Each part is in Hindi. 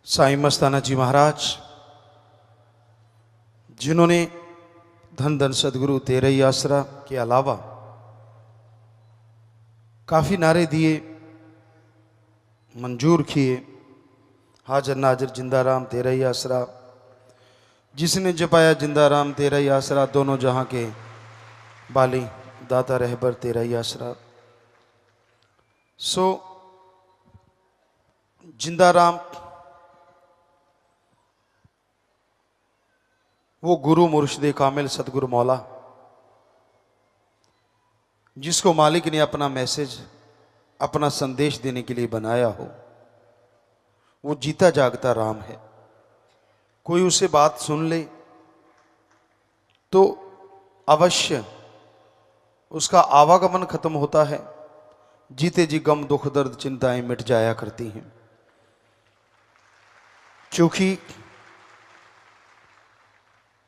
साईं मस्ताना जी महाराज जिन्होंने धन धन सदगुरु तेरा ही आसरा के अलावा काफ़ी नारे दिए, मंजूर किए। हाजर नाजर जिंदा राम तेरा ही आसरा, जिसने जपाया जिंदा राम तेरा ही आसरा, दोनों जहां के बाली दाता रहबर तेरा ही आसरा। सो जिंदा राम वो गुरु मुर्शिद कामिल सतगुरु मौला, जिसको मालिक ने अपना मैसेज, अपना संदेश देने के लिए बनाया हो, वो जीता जागता राम है। कोई उसे बात सुन ले तो अवश्य उसका आवागमन खत्म होता है, जीते जी गम दुख दर्द चिंताएं मिट जाया करती हैं। क्योंकि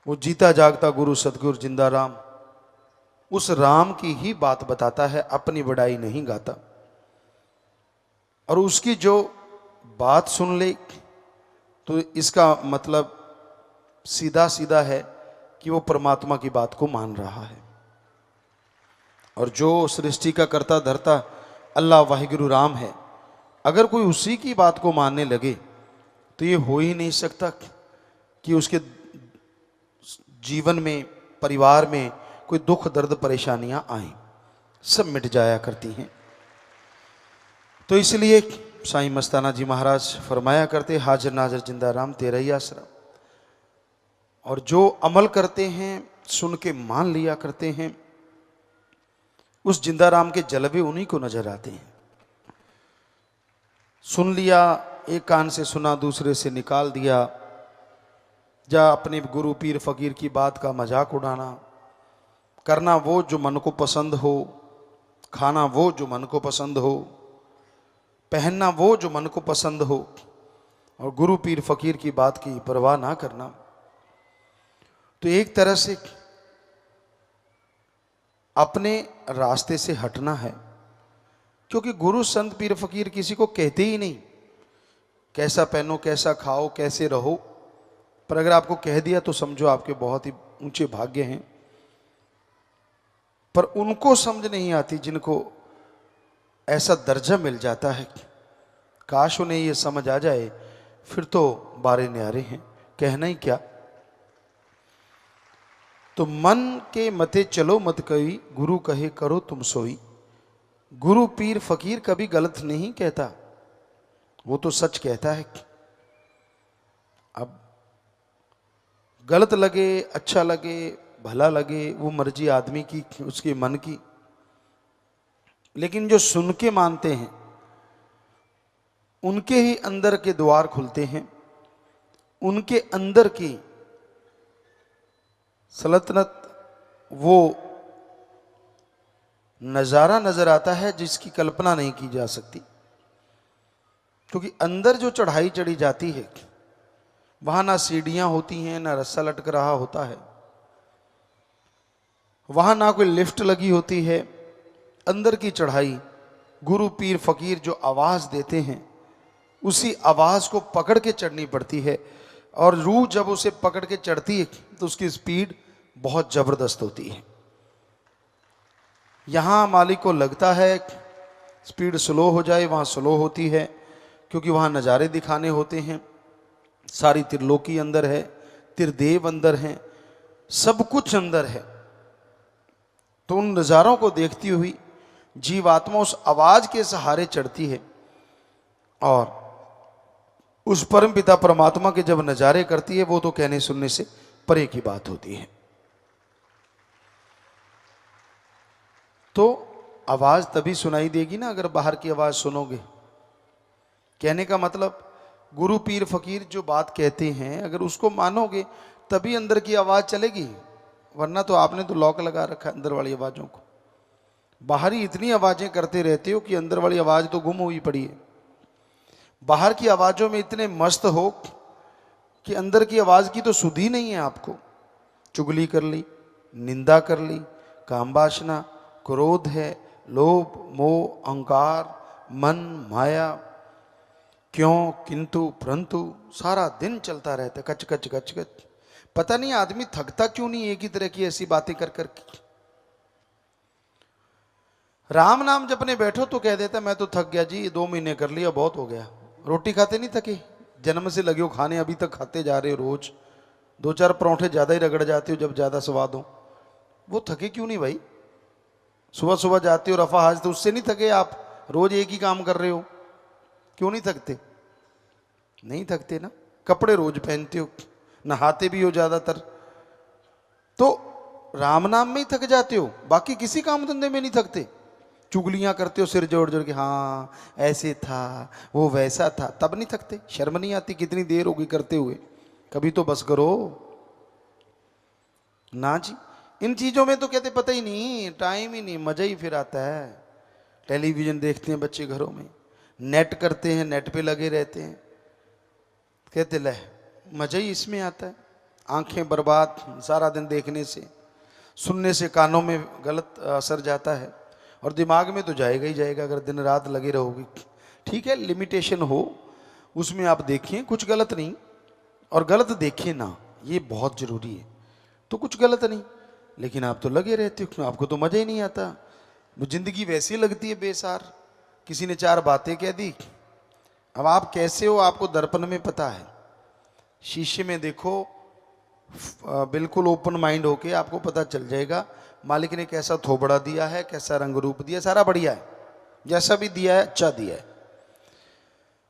वो जीता जागता गुरु सतगुरु जिंदा राम उस राम की ही बात बताता है, अपनी बड़ाई नहीं गाता। और उसकी जो बात सुन ले तो इसका मतलब सीधा सीधा है कि वो परमात्मा की बात को मान रहा है। और जो सृष्टि का कर्ता धर्ता अल्लाह वाहिगुरु राम है, अगर कोई उसी की बात को मानने लगे तो ये हो ही नहीं सकता कि उसके जीवन में, परिवार में कोई दुख दर्द परेशानियां आए, सब मिट जाया करती हैं। तो इसलिए साईं मस्ताना जी महाराज फरमाया करते, हाजिर नाजर जिंदा राम तेरा ही आसरा। और जो अमल करते हैं, सुन के मान लिया करते हैं, उस जिंदा राम के जलवे उन्हीं को नजर आते हैं। सुन लिया, एक कान से सुना दूसरे से निकाल दिया, या अपने गुरु पीर फकीर की बात का मजाक उड़ाना, करना वो जो मन को पसंद हो, खाना वो जो मन को पसंद हो, पहनना वो जो मन को पसंद हो, और गुरु पीर फकीर की बात की परवाह ना करना, तो एक तरह से अपने रास्ते से हटना है। क्योंकि गुरु संत पीर फकीर किसी को कहते ही नहीं कैसा पहनो, कैसा खाओ, कैसे रहो। पर अगर आपको कह दिया तो समझो आपके बहुत ही ऊंचे भाग्य हैं। पर उनको समझ नहीं आती जिनको ऐसा दर्जा मिल जाता है। काश उन्हें ये समझ आ जाए, फिर तो बारे न्यारे हैं, कहना ही क्या। तो मन के मते चलो मत कही, गुरु कहे करो तुम सोई। गुरु पीर फकीर कभी गलत नहीं कहता, वो तो सच कहता है। अब गलत लगे, अच्छा लगे, भला लगे, वो मर्जी आदमी की, उसके मन की। लेकिन जो सुन के मानते हैं उनके ही अंदर के द्वार खुलते हैं, उनके अंदर की सल्तनत, वो नजारा नजर आता है जिसकी कल्पना नहीं की जा सकती। क्योंकि अंदर जो चढ़ाई चढ़ी जाती है, वहां ना सीढ़ियां होती हैं, ना रस्सा लटक रहा होता है, वहां ना कोई लिफ्ट लगी होती है। अंदर की चढ़ाई गुरु पीर फकीर जो आवाज देते हैं, उसी आवाज को पकड़ के चढ़नी पड़ती है। और रूह जब उसे पकड़ के चढ़ती है तो उसकी स्पीड बहुत जबरदस्त होती है। यहां मालिक को लगता है स्पीड स्लो हो जाए, वहां स्लो होती है, क्योंकि वहां नज़ारे दिखाने होते हैं। सारी त्रिलोकी अंदर है, त्रिदेव अंदर हैं, सब कुछ अंदर है। तो उन नज़ारों को देखती हुई जीवात्मा उस आवाज के सहारे चढ़ती है, और उस परम पिता परमात्मा के जब नजारे करती है, वो तो कहने सुनने से परे की बात होती है। तो आवाज तभी सुनाई देगी ना अगर बाहर की आवाज सुनोगे। कहने का मतलब गुरु पीर फकीर जो बात कहते हैं, अगर उसको मानोगे तभी अंदर की आवाज चलेगी, वरना तो आपने तो लॉक लगा रखा है अंदर वाली आवाजों को। बाहरी इतनी आवाजें करते रहते हो कि अंदर वाली आवाज तो गुम हुई पड़ी है। बाहर की आवाजों में इतने मस्त हो कि अंदर की आवाज की तो सुध ही नहीं है आपको। चुगली कर ली, निंदा कर ली, काम वासना, क्रोध है, लोभ, मोह, अहंकार, मन, माया, क्यों, किंतु, परंतु सारा दिन चलता रहता है, कच कच कच कच। पता नहीं आदमी थकता क्यों नहीं एक ही तरह की ऐसी बातें कर कर के। राम नाम जपने बैठो तो कह देता मैं तो थक गया जी, 2 महीने कर लिया, बहुत हो गया। रोटी खाते नहीं थके, जन्म से लगे हो खाने, अभी तक खाते जा रहे हो रोज। 2-4 परोंठे ज्यादा ही रगड़ जाते हो जब ज्यादा स्वाद हो। वो थके क्यों नहीं भाई? सुबह सुबह जाते हो रफा हाज, तो उससे नहीं थके आप? रोज एक ही काम कर रहे हो, क्यों नहीं थकते? नहीं थकते ना। कपड़े रोज पहनते हो, नहाते भी हो ज्यादातर, तो राम नाम में ही थक जाते हो, बाकी किसी काम धंधे में नहीं थकते। चुगलियां करते हो सिर जोड़ जोड़ के, हाँ ऐसे था, वो वैसा था, तब नहीं थकते? शर्म नहीं आती? कितनी देर होगी करते हुए, कभी तो बस करो ना जी। इन चीजों में तो कहते पता ही नहीं, टाइम ही नहीं, मजा ही फिर आता है। टेलीविजन देखते हैं बच्चे घरों में, नेट करते हैं, नेट पे लगे रहते हैं, कहते ले मजा ही इसमें आता है। आंखें बर्बाद सारा दिन देखने से, सुनने से कानों में गलत असर जाता है, और दिमाग में तो जाएगा ही जाएगा अगर दिन रात लगे रहोगे। ठीक है, लिमिटेशन हो उसमें आप देखिए, कुछ गलत नहीं, और गलत देखिए ना, ये बहुत जरूरी है। तो कुछ गलत नहीं, लेकिन आप तो लगे रहते हो, आपको तो मजा ही नहीं आता। वो जिंदगी वैसी लगती है बेसार। किसी ने 4 बातें कह दी, अब आप कैसे हो आपको दर्पण में पता है। शीशे में देखो, बिल्कुल ओपन माइंड होके आपको पता चल जाएगा मालिक ने कैसा थोबड़ा दिया है, कैसा रंग रूप दिया, सारा बढ़िया है, जैसा भी दिया है अच्छा दिया है।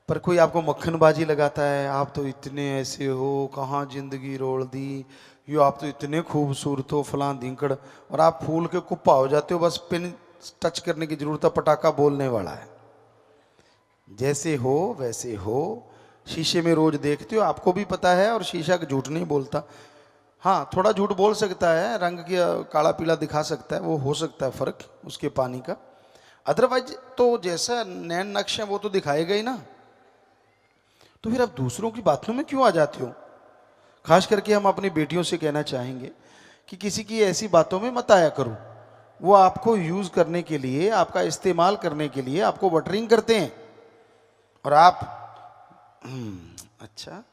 पर कोई आपको मक्खनबाजी लगाता है, आप तो इतने ऐसे हो, कहाँ जिंदगी रोल दी, यो आप तो इतने खूबसूरत हो, फलां धिंकड़, और आप फूल के कुप्पा हो जाते हो, बस पिन टच करने की जरूरत है, पटाखा बोलने वाला है। जैसे हो वैसे हो, शीशे में रोज देखते हो, आपको भी पता है, और शीशा झूठ नहीं बोलता। हाँ, थोड़ा झूठ बोल सकता है, रंग की काला पीला दिखा सकता है, वो हो सकता है फर्क उसके पानी का, अदरवाइज तो जैसा नैन नक्श है वो तो दिखाएगा ही ना। तो फिर आप दूसरों की बातों में क्यों आ जाते हो? खास करके हम अपनी बेटियों से कहना चाहेंगे कि किसी की ऐसी बातों में मत आया करो। वो आपको यूज करने के लिए, आपका इस्तेमाल करने के लिए आपको बटरिंग करते हैं, और आप अच्छा,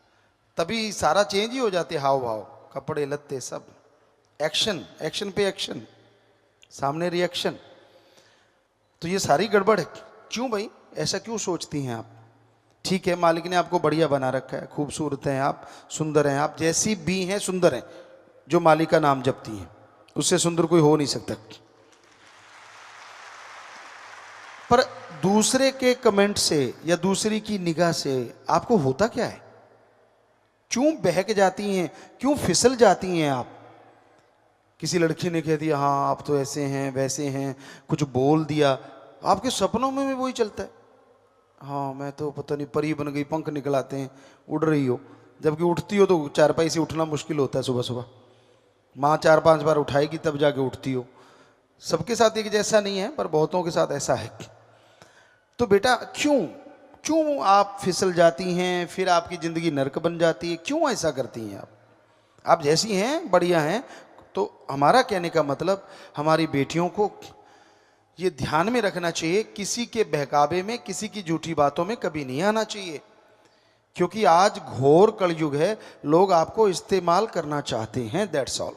तभी सारा चेंज ही हो जाते, हाव भाव, कपड़े लत्ते सब, एक्शन, एक्शन पे एक्शन, सामने रिएक्शन। तो ये सारी गड़बड़ है। क्यों भाई, ऐसा क्यों सोचती हैं आप? ठीक है, मालिक ने आपको बढ़िया बना रखा है, खूबसूरत हैं आप, सुंदर हैं आप, जैसी भी हैं सुंदर हैं, जो मालिक का नाम जपती हैं, उससे सुंदर कोई हो नहीं सकता। पर दूसरे के कमेंट से या दूसरी की निगाह से आपको होता क्या है? क्यों बहक जाती हैं, क्यों फिसल जाती हैं आप? किसी लड़की ने कह दिया हाँ आप तो ऐसे हैं वैसे हैं, कुछ बोल दिया, आपके सपनों में भी वही चलता है, हाँ मैं तो पता नहीं परी बन गई, पंख निकल आते हैं, उड़ रही हो। जबकि उठती हो तो चारपाई से उठना मुश्किल होता है, सुबह सुबह माँ 4-5 बार उठाएगी तब जाके उठती हो। सबके साथ एक जैसा नहीं है, पर बहुतों के साथ ऐसा है। तो बेटा क्यों क्यों आप फिसल जाती हैं, फिर आपकी जिंदगी नरक बन जाती है, क्यों ऐसा करती हैं आप? आप जैसी हैं बढ़िया हैं। तो हमारा कहने का मतलब, हमारी बेटियों को ये ध्यान में रखना चाहिए, किसी के बहकावे में, किसी की झूठी बातों में कभी नहीं आना चाहिए, क्योंकि आज घोर कलयुग है, लोग आपको इस्तेमाल करना चाहते हैं, दैट्स ऑल।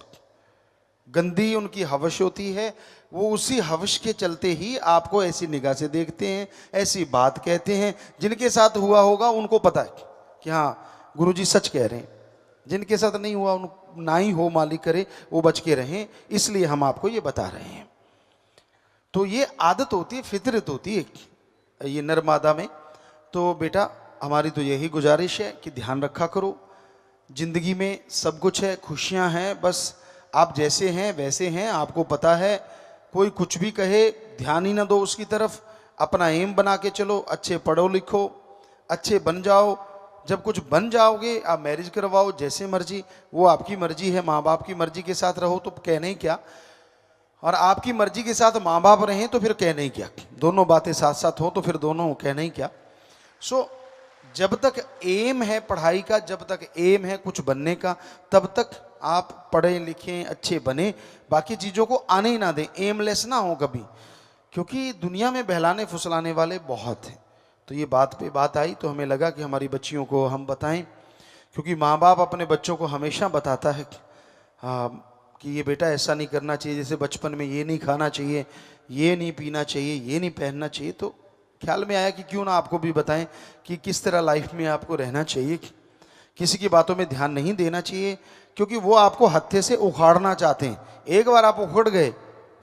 गंदी उनकी हवश होती है, वो उसी हवश के चलते ही आपको ऐसी निगाह से देखते हैं, ऐसी बात कहते हैं। जिनके साथ हुआ होगा उनको पता है कि हाँ गुरुजी सच कह रहे हैं, जिनके साथ नहीं हुआ उन ना ही हो, मालिक करे वो बच के रहें, इसलिए हम आपको ये बता रहे हैं। तो ये आदत होती है, फितरत होती है ये नर मादा में। तो बेटा हमारी तो यही गुजारिश है कि ध्यान रखा करो, जिंदगी में सब कुछ है, खुशियां हैं, बस आप जैसे हैं वैसे हैं, आपको पता है। कोई कुछ भी कहे ध्यान ही ना दो उसकी तरफ, अपना एम बना के चलो, अच्छे पढ़ो लिखो, अच्छे बन जाओ। जब कुछ बन जाओगे आप मैरिज करवाओ, जैसे मर्जी, वो आपकी मर्जी है, माँ बाप की मर्जी के साथ रहो तो कहने ही क्या, और आपकी मर्जी के साथ माँ बाप रहें तो फिर कहने ही क्या, दोनों बातें साथ साथ हो तो फिर दोनों कहने ही क्या। सो जब तक एम है पढ़ाई का, जब तक एम है कुछ बनने का, तब तक आप पढ़ें लिखें, अच्छे बने, बाकी चीज़ों को आने ही ना दें, एमलेस ना हो कभी, क्योंकि दुनिया में बहलाने फुसलाने वाले बहुत हैं। तो ये बात पे बात आई तो हमें लगा कि हमारी बच्चियों को हम बताएं, क्योंकि माँ बाप अपने बच्चों को हमेशा बताता है कि ये बेटा ऐसा नहीं करना चाहिए, जैसे बचपन में ये नहीं खाना चाहिए, ये नहीं पीना चाहिए, ये नहीं पहनना चाहिए। तो ख्याल में आया कि क्यों ना आपको भी बताएं कि किस तरह लाइफ में आपको रहना चाहिए। किसी की बातों में ध्यान नहीं देना चाहिए, क्योंकि वो आपको हत्थे से उखाड़ना चाहते हैं। एक बार आप उखड़ गए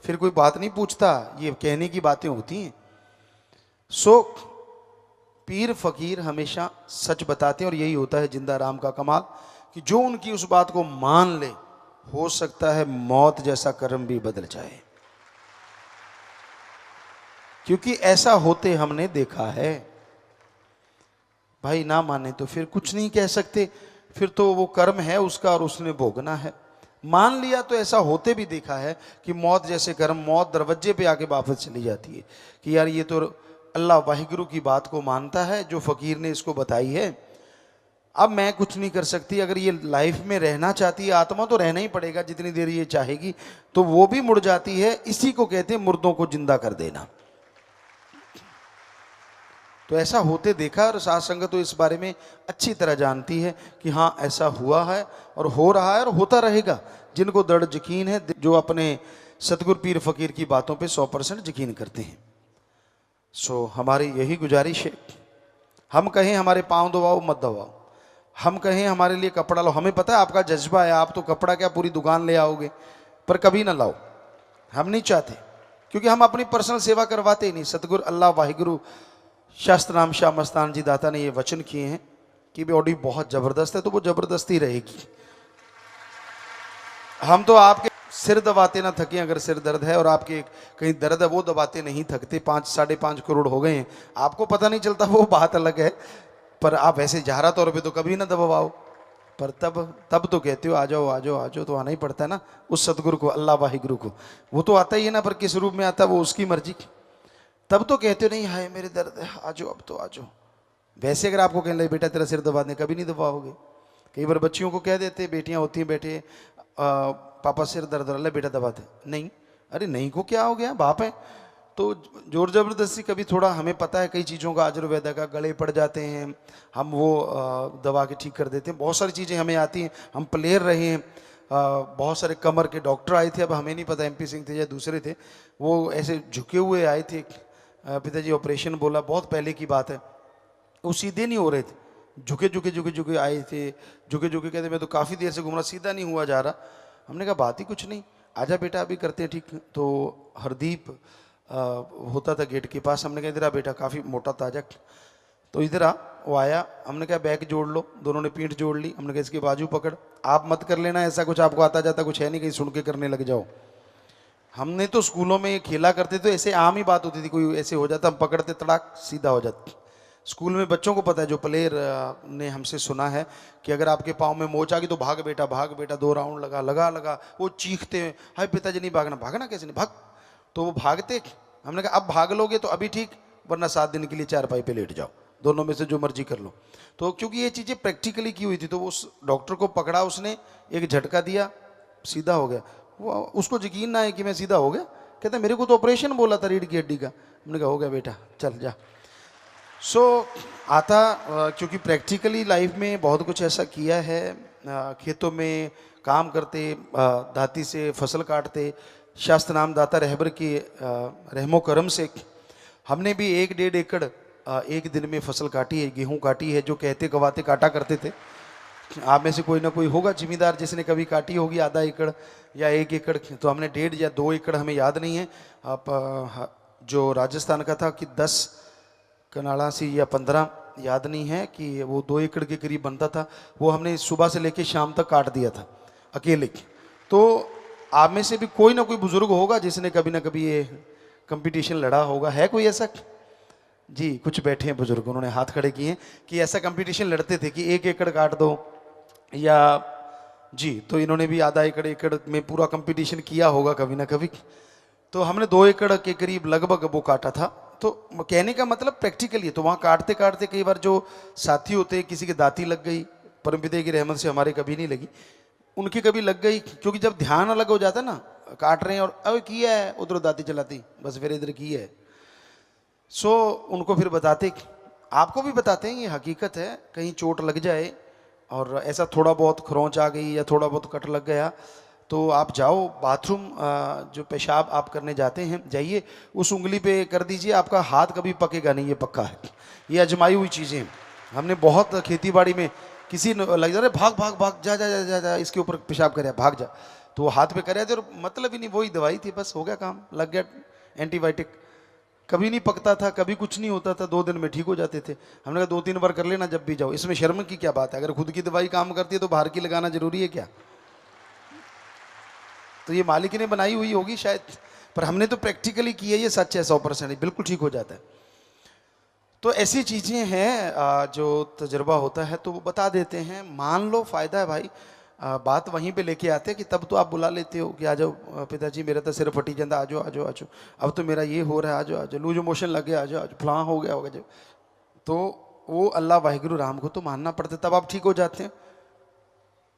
फिर कोई बात नहीं पूछता, ये कहने की बातें होती हैं। सो पीर फकीर हमेशा सच बताते हैं, और यही होता है जिंदा राम का कमाल कि जो उनकी उस बात को मान ले, हो सकता है मौत जैसा कर्म भी बदल जाए, क्योंकि ऐसा होते हमने देखा है। भाई ना माने तो फिर कुछ नहीं कह सकते, फिर तो वो कर्म है उसका और उसने भोगना है। मान लिया तो ऐसा होते भी देखा है कि मौत जैसे कर्म, मौत दरवाजे पे आके वापस चली जाती है कि यार ये तो अल्लाह वाहिगुरु की बात को मानता है, जो फकीर ने इसको बताई है, अब मैं कुछ नहीं कर सकती। अगर ये लाइफ में रहना चाहती है आत्मा तो रहना ही पड़ेगा जितनी देर ये चाहेगी, तो वो भी मुड़ जाती है। इसी को कहते हैं मुर्दों को जिंदा कर देना। तो ऐसा होते देखा, और साध संगत तो इस बारे में अच्छी तरह जानती है कि हाँ ऐसा हुआ है और हो रहा है और होता रहेगा। जिनको दृढ़ यकीन है, जो अपने सतगुरु पीर फकीर की बातों पे 100% यकीन करते हैं। सो हमारी यही गुजारिश है, हम कहें हमारे पाँव दबाओ मत दबाओ, हम कहें हमारे लिए कपड़ा लो, हमें पता है आपका जज्बा है, आप तो कपड़ा क्या पूरी दुकान ले आओगे, पर कभी ना लाओ, हम नहीं चाहते, क्योंकि हम अपनी पर्सनल सेवा करवाते ही नहीं। सतगुरु अल्लाह वाहिगुरु शास्त्र नाम शाह मस्तान जी दाता ने ये वचन किए हैं कि बॉडी बहुत जबरदस्त है, तो वो जबरदस्ती रहेगी। हम तो आपके सिर दबाते ना थके, अगर सिर दर्द है और आपके कहीं दर्द है वो दबाते नहीं थकते। 5-5.5 करोड़ हो गए हैं, आपको पता नहीं चलता, वो बात अलग है, पर आप ऐसे जहरा तौर पे तो कभी ना दबाओ। पर तब तो कहते हो आ जाओ आ जाओ आ जाओ, तो आना ही पड़ता है ना उस सतगुरु को, अल्लाह वाहिगुरु को। वो तो आता ही है ना, पर किस रूप में आता है वो उसकी मर्जी। तब तो कहते हो नहीं हाय मेरे दर्द है, आ जाओ अब तो आ जाओ। वैसे अगर आपको कहने लगे बेटा तेरा सिर दबा दें, कभी नहीं दबाओगे। कई बार बच्चियों को कह देते, बेटियां होती हैं बैठे, पापा सिर दर्द रहा बेटा दबा दे, नहीं, अरे नहीं को क्या हो गया, बाप है। तो जोर जबरदस्ती कभी थोड़ा, हमें पता है कई चीज़ों का आयुर्वेदा का गले पड़ जाते हैं, हम वो दबा के ठीक कर देते हैं। बहुत सारी चीज़ें हमें आती हैं, हम प्लेयर रहे हैं, बहुत सारे कमर के डॉक्टर आए थे, अब हमें नहीं पता MP सिंह थे या दूसरे थे, वो ऐसे झुके हुए आए थे। पिताजी ऑपरेशन बोला, बहुत पहले की बात है, वो सीधे नहीं हो रहे थे, झुके झुके झुके झुके आए थे, झुके झुके कहते मैं तो काफ़ी देर से घूम रहा, सीधा नहीं हुआ जा रहा। हमने कहा बात ही कुछ नहीं, आजा बेटा अभी करते हैं ठीक। तो हरदीप होता था गेट के पास, हमने कहा इधर आ बेटा, काफ़ी मोटा ताजा, तो इधर आ। वो आया, हमने कहा बैक जोड़ लो, दोनों ने पीठ जोड़ ली। हमने कहा इसकी बाजू पकड़, आप मत कर लेना ऐसा कुछ, आपको आता जाता कुछ है नहीं, कहीं सुन के करने लग जाओ। हमने तो स्कूलों में खेला करते तो ऐसे आम ही बात होती थी, कोई ऐसे हो जाता हम पकड़ते तड़ाक सीधा हो जाता। स्कूल में बच्चों को पता है, जो प्लेयर ने हमसे सुना है कि अगर आपके पाँव में मोच आ गई तो भाग बेटा 2 राउंड लगा लगा लगा। वो चीखते हैं हाय पिताजी नहीं भागना, भागना कैसे नहीं, भाग। तो वो भागते। हमने कहा अब भाग लोगे तो अभी ठीक, वरना 7 दिन के लिए चारपाई पे लेट जाओ, दोनों में से जो मर्जी कर लो। तो क्योंकि ये चीज़ें प्रैक्टिकली की हुई थी, तो उस डॉक्टर को पकड़ा, उसने एक झटका दिया, सीधा हो गया। वो उसको यकीन ना है कि मैं सीधा हो गया, कहता मेरे को तो ऑपरेशन बोला था रीढ़ की हड्डी का। हमने कहा हो गया बेटा चल जा। सो आता, क्योंकि प्रैक्टिकली लाइफ में बहुत कुछ ऐसा किया है, खेतों में काम करते, दाती से फसल काटते, शास्त्र नाम दाता रहबर के रहमो करम से हमने भी 1-1.5 एकड़ एक दिन में फसल काटी है, गेहूं काटी है, जो कहते गवाते काटा करते थे। आप में से कोई ना कोई होगा जिम्मेदार जिसने कभी काटी होगी आधा एकड़ या 1 एकड़, तो हमने 1.5 या 2 एकड़, हमें याद नहीं है। आप जो राजस्थान का था कि 10 कनाड़ा सी या 15, याद नहीं है, कि वो 2 एकड़ के करीब बनता था, वो हमने सुबह से लेके शाम तक काट दिया था अकेले। तो आप में से भी कोई ना कोई बुजुर्ग होगा जिसने कभी ना कभी ये कंपटीशन लड़ा होगा, है कोई ऐसा? जी कुछ बैठे हैं बुजुर्ग, उन्होंने हाथ खड़े किए हैं कि ऐसा कंपटीशन लड़ते थे कि 1 एकड़ काट दो, या जी, तो इन्होंने भी आधा एकड़ में पूरा कंपटीशन किया होगा कभी ना कभी। तो हमने 2 एकड़ के करीब लगभग वो काटा था। तो कहने का मतलब प्रैक्टिकली, तो वहाँ काटते काटते कई बार जो साथी होते हैं, किसी की दाती लग गई, परमपिता की रहमत से हमारे कभी नहीं लगी, उनकी कभी लग गई, क्योंकि जब ध्यान अलग हो जाता ना, काट रहे हैं और अब किया है, उधर दाती चलाती, बस फिर इधर की है। सो उनको फिर बताते आपको भी बताते हैं, ये हकीकत है। कहीं चोट लग जाए और ऐसा थोड़ा बहुत खरोंच आ गई या थोड़ा बहुत कट लग गया, तो आप जाओ बाथरूम, जो पेशाब आप करने जाते हैं, जाइए उस उंगली पे कर दीजिए, आपका हाथ कभी पकेगा नहीं, ये पक्का है। ये अजमाई हुई चीज़ें, हमने बहुत खेती बाड़ी में किसी लग जा रहे भाग भाग भाग जा जा जा जा, जा इसके ऊपर पेशाब करे भाग जा, तो वो हाथ पे करे थे और मतलब ही नहीं, वही दवाई थी, बस हो गया काम, लग गया एंटीबायोटिक। कभी नहीं पकता था, कभी कुछ नहीं होता था, 2 दिन में ठीक हो जाते थे। हमने कहा 2-3 बार कर लेना जब भी जाओ, इसमें शर्म की क्या बात है? अगर खुद की दवाई काम करती है तो बाहर की लगाना जरूरी है क्या? तो ये मालिक ने बनाई हुई होगी शायद, पर हमने तो प्रैक्टिकली की है, ये सच है, 100% बिल्कुल ठीक हो जाता है। तो ऐसी चीज़ें हैं जो तजुर्बा होता है तो वो बता देते हैं, मान लो फ़ायदा है भाई। बात वहीं पे लेके आते हैं कि तब तो आप बुला लेते हो कि आ जाओ पिताजी, मेरा तो सिर फटी जाता, आ जाओ आ जाओ आ जाओ, अब तो मेरा ये हो रहा है, आ जाओ आ जाओ, लूज मोशन लग गया, आ जाओ आ जाओ, फलां हो गया होगा जो, तो वो अल्लाह वाहिगुरु राम को तो मानना पड़ता, तब आप ठीक हो जाते हैं।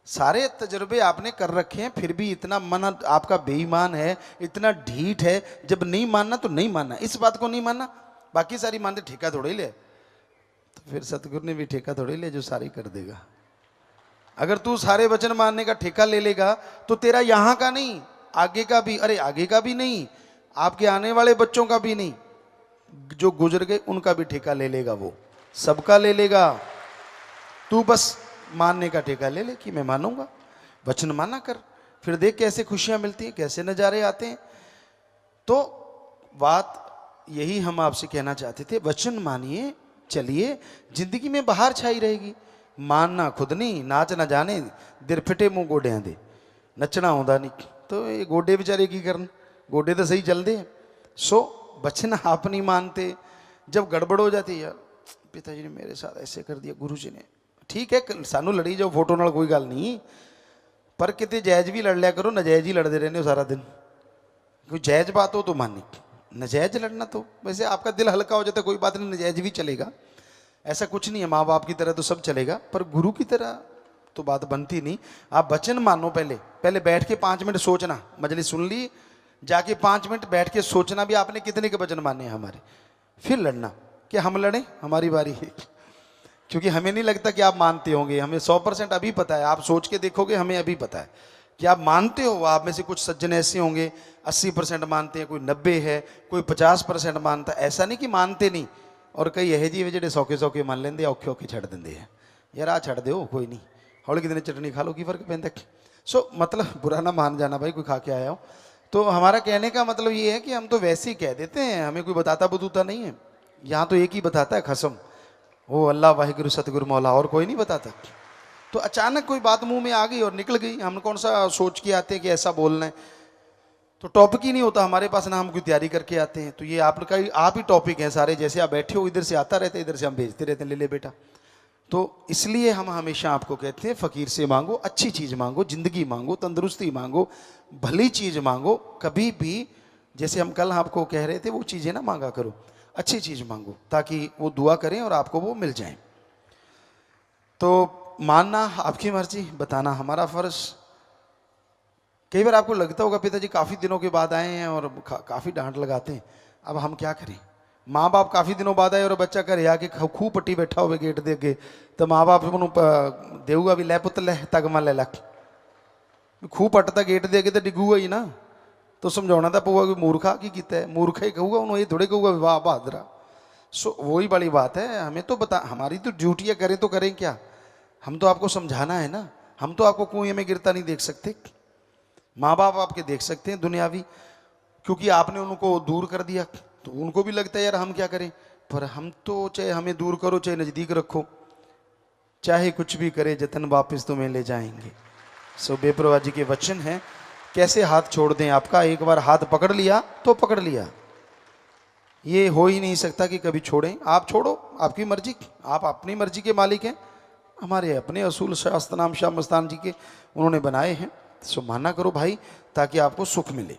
सारे तजर्बे आपने कर रखे हैं, फिर भी इतना मन आपका बेईमान है, इतना ढीठ है, जब नहीं मानना तो नहीं मानना, इस बात को नहीं मानना, बाकी सारी मानते ठेका थोड़े ले। तो फिर सतगुरु ने भी ठेका थोड़े ले जो सारी कर देगा। अगर तू सारे वचन मानने का ठेका ले लेगा तो तेरा यहां का नहीं, आगे का भी, अरे आगे का भी नहीं, आपके आने वाले बच्चों का भी नहीं, जो गुजर गए उनका भी ठेका ले लेगा, वो सबका ले लेगा। तू बस मानने का ठेका ले ले कि मैं मानूंगा, वचन माना कर, फिर देख कैसे खुशियां मिलती हैं, कैसे नजारे आते हैं। तो बात यही हम आपसे कहना चाहते थे, वचन मानिए, चलिए, जिंदगी में बाहर छाई रहेगी। मानना खुद नहीं, नाच ना जाने दिर फिटे मुंह गोडियां दे, नचना आउंदा नहीं, तो ये गोडे बेचारे की करन, गोडे तो सही चलते हैं। सो वचन आप नहीं मानते, जब गड़बड़ हो जाती है, यार पिताजी ने मेरे साथ ऐसे कर दिया, गुरु जी ने, ठीक है सानू लड़ी जाओ फोटो नाल, कोई गल नहीं, पर कितने जायज भी लड़ लिया करो, नजायज ही लड़ते रहने हो सारा दिन। कोई जायज बात हो तो मानी, नजायज लड़ना तो वैसे आपका दिल हल्का हो जाता है, कोई बात नहीं, नजायज भी चलेगा, ऐसा कुछ नहीं है, माँ बाप की तरह तो सब चलेगा, पर गुरु की तरह तो बात बनती नहीं। आप वचन मानो, पहले पहले बैठ के 5 मिनट सोचना, मजलिस सुन ली, जाके 5 मिनट बैठ के सोचना भी आपने कितने के वचन माने हैं हमारे, फिर लड़ना। कि हम लड़ें, हमारी बारी है, क्योंकि हमें नहीं लगता कि आप मानते होंगे, हमें 100% अभी पता है, आप सोच के देखोगे, हमें अभी पता है कि आप मानते हो। आप में से कुछ सज्जन ऐसे होंगे 80% मानते हैं, कोई 90 है, कोई 50% मानता है, ऐसा नहीं कि मानते नहीं। और कई यह जी जो 100 मान लेंगे, औखे औखे छड़ देंगे है, यार आ छड़ दो कोई नहीं, हौली कितने चटनी खा लो, की फर्क पैंदा। सो मतलब बुरा ना मान जाना भाई, कोई खा के आया हो। तो हमारा कहने का मतलब ये है कि हम तो वैसे ही कह देते हैं, हमें कोई बताता बतूता नहीं है। यहाँ तो एक ही बताता है खसम, वो अल्लाह वाहिगुरु सतगुरु मौला, और कोई नहीं बताता। तो अचानक कोई बात मुंह में आ गई और निकल गई, हम कौन सा सोच के आते हैं कि ऐसा बोलना है, तो टॉपिक ही नहीं होता हमारे पास, ना हम कोई तैयारी करके आते हैं। तो ये आप ही टॉपिक हैं सारे, जैसे आप बैठे हो, इधर से आता रहता है, इधर से हम भेजते रहते हैं, ले ले बेटा। तो इसलिए हम हमेशा आपको कहते हैं, फकीर से मांगो, अच्छी चीज़ मांगो, जिंदगी मांगो, तंदुरुस्ती मांगो, भली चीज़ मांगो। कभी भी जैसे हम कल आपको कह रहे थे, वो चीज़ें ना मांगा करो, अच्छी चीज़ मांगो, ताकि वो दुआ करें और आपको वो मिल जाए। तो मानना आपकी मर्जी, बताना हमारा फ़र्ज़। कई बार आपको लगता होगा पिताजी काफ़ी दिनों के बाद आए हैं और काफ़ी डांट लगाते हैं, अब हम क्या करें। माँ बाप काफ़ी दिनों बाद आए और बच्चा घरे आके खूह पट्टी बैठा हो गेट दे अगे, तो माँ बाप उन्होंने देऊगा भी लै पुत लै तगमा ले लै, खूह पट्टता गेट दे अगे तो डिगूगा ही ना। तो समझाना तो पऊगा कि मूर्खा की किया है, मूर्ख ही कहूगा उन्होंने, ये थोड़े कहूगा वाह बहादरा। सो वही बड़ी बात है, हमें तो बता, हमारी तो ड्यूटी है, करें तो करें क्या, हम तो आपको समझाना है ना। हम तो आपको कुएं में गिरता नहीं देख सकते, माँ बाप आपके देख सकते हैं दुनियावी, क्योंकि आपने उनको दूर कर दिया, तो उनको भी लगता है यार हम क्या करें। पर हम तो चाहे हमें दूर करो चाहे नज़दीक रखो, चाहे कुछ भी करे, जतन वापस तुम्हें ले जाएंगे। सो बेपरवाह जी के वचन हैं, कैसे हाथ छोड़ दें आपका, एक बार हाथ पकड़ लिया तो पकड़ लिया, ये हो ही नहीं सकता कि कभी छोड़ें। आप छोड़ो, आपकी मर्जी, आप अपनी मर्जी के मालिक हैं, हमारे अपने असूल शास्त्र नाम शाह मस्तान जी के उन्होंने बनाए हैं। सो माना करो भाई, ताकि आपको सुख मिले।